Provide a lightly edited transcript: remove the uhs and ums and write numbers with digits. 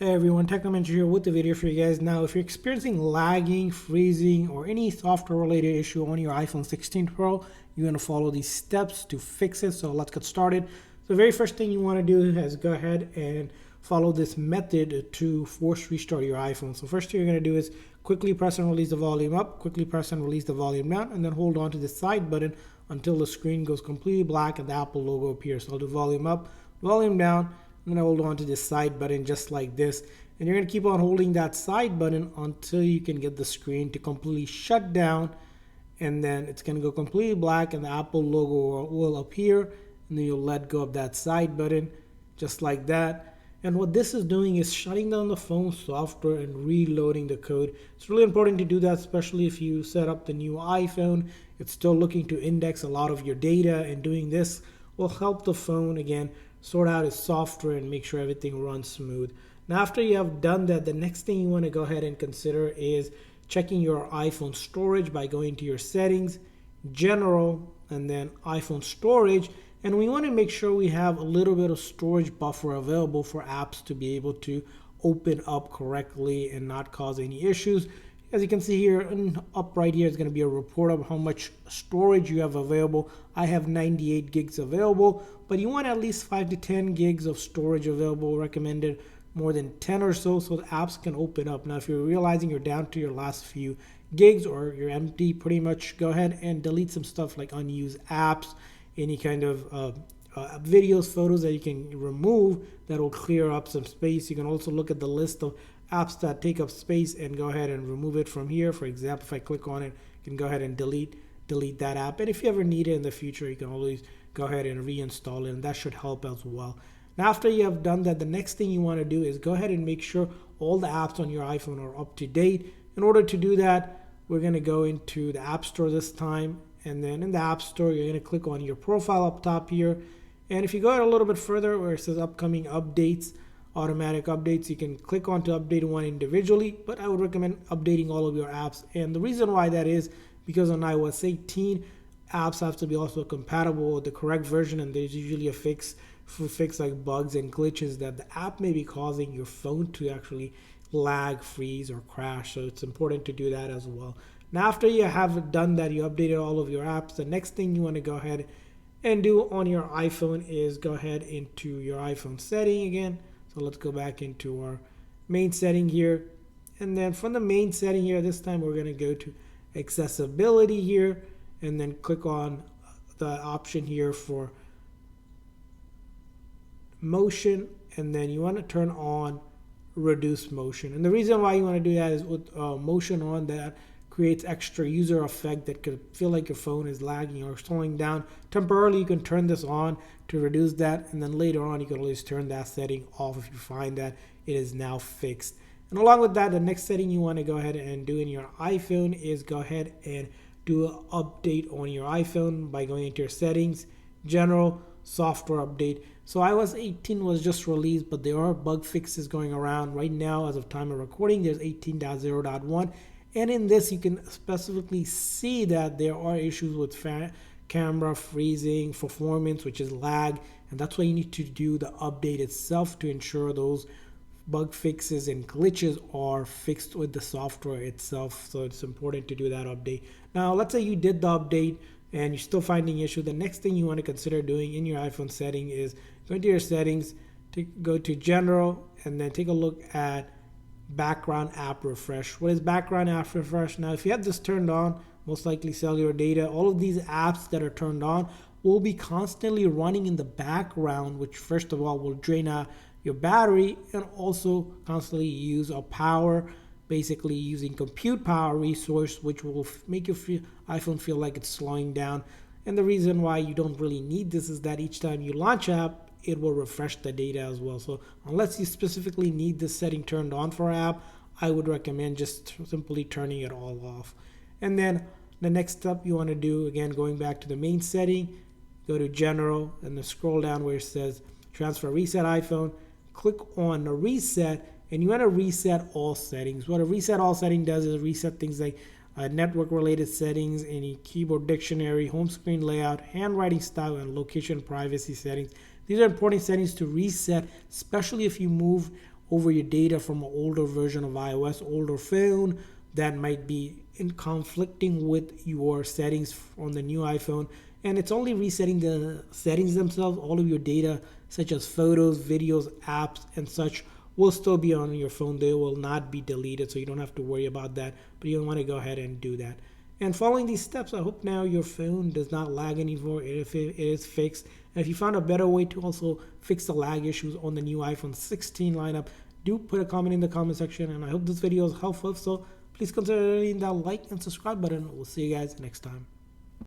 Hey everyone, Technomentary here with the video for you guys. Now, if you're experiencing lagging, freezing, or any software related issue on your iPhone 16 Pro, you're going to follow these steps to fix it. So let's get started. The very first thing you want to do is go ahead and follow this method to force restart your iPhone. So first thing you're going to do is quickly press and release the volume up, quickly press and release the volume down, and then hold on to the side button until the screen goes completely black and the Apple logo appears. So I'll do volume up, volume down. I'm going to hold on to this side button just like this, and you're going to keep on holding that side button until you can get the screen to completely shut down, and then it's going to go completely black and the Apple logo will appear, and then you'll let go of that side button just like that. And what this is doing is shutting down the phone software and reloading the code. It's really important to do that, especially if you set up the new iPhone. It's still looking to index a lot of your data, and doing this will help the phone again sort out its software and make sure everything runs smooth. Now, after you have done that, the next thing you want to go ahead and consider is checking your iPhone storage by going to your settings, general, and then iPhone storage. And we want to make sure we have a little bit of storage buffer available for apps to be able to open up correctly and not cause any issues. As you can see here, up right here is going to be a report of how much storage you have available. I have 98 gigs available, but you want at least 5 to 10 gigs of storage available, recommended more than 10 or so the apps can open up. Now, if you're realizing you're down to your last few gigs or you're empty, pretty much go ahead and delete some stuff like unused apps, any kind of videos, photos that you can remove that will clear up some space. You can also look at the list of apps that take up space and go ahead and remove it from here. For example, if I click on it, you can go ahead and delete that app. And if you ever need it in the future, you can always go ahead and reinstall it, and that should help as well. Now, after you have done that, the next thing you want to do is go ahead and make sure all the apps on your iPhone are up to date. In order to do that, we're going to go into the App Store this time, and then in the App Store, you're going to click on your profile up top here. And if you go a little bit further where it says upcoming updates, automatic updates, you can click on to update one individually, but I would recommend updating all of your apps. And the reason why that is because on iOS 18, apps have to be also compatible with the correct version, and there's usually a fix like bugs and glitches that the app may be causing your phone to actually lag, freeze, or crash. So it's important to do that as well. Now, after you have done that, you updated all of your apps, the next thing you want to go ahead and do on your iPhone is go ahead into your iPhone setting again. So let's go back into our main setting here. And then from the main setting here, this time we're going to go to accessibility here and then click on the option here for motion. And then you want to turn on reduce motion. And the reason why you want to do that is with motion on, that creates extra user effect that could feel like your phone is lagging or slowing down. Temporarily, you can turn this on to reduce that, and then later on you can always turn that setting off if you find that it is now fixed. And along with that, the next setting you want to go ahead and do in your iPhone is go ahead and do an update on your iPhone by going into your settings, general, software update. So iOS 18 was just released, but there are bug fixes going around right now. As of time of recording, there's 18.0.1. And in this, you can specifically see that there are issues with camera freezing, performance, which is lag. And that's why you need to do the update itself to ensure those bug fixes and glitches are fixed with the software itself. So it's important to do that update. Now, let's say you did the update and you're still finding issue. The next thing you want to consider doing in your iPhone setting is go to your settings, go to general, and then take a look at background app refresh. What is background app refresh? Now, if you have this turned on, most likely cellular data, all of these apps that are turned on will be constantly running in the background, which first of all will drain out your battery and also constantly use a power, basically using compute power resource, which will make your iPhone feel like it's slowing down. And the reason why you don't really need this is that each time you launch app, it will refresh the data as well. So unless you specifically need this setting turned on for an app, I would recommend just simply turning it all off. And then the next step you want to do, again, going back to the main setting, go to general and then scroll down where it says transfer reset iPhone, click on the reset, and you want to reset all settings. What a reset all setting does is reset things like network related settings, any keyboard dictionary, home screen layout, handwriting style, and location privacy settings. These are important settings to reset, especially if you move over your data from an older version of iOS, older phone that might be in conflicting with your settings on the new iPhone. And it's only resetting the settings themselves. All of your data, such as photos, videos, apps, and such, will still be on your phone. They will not be deleted, so you don't have to worry about that. But you want to go ahead and do that. And following these steps, I hope now your phone does not lag anymore if it is fixed. And if you found a better way to also fix the lag issues on the new iPhone 16 lineup, do put a comment in the comment section. And I hope this video is helpful. So please consider hitting that like and subscribe button. We'll see you guys next time.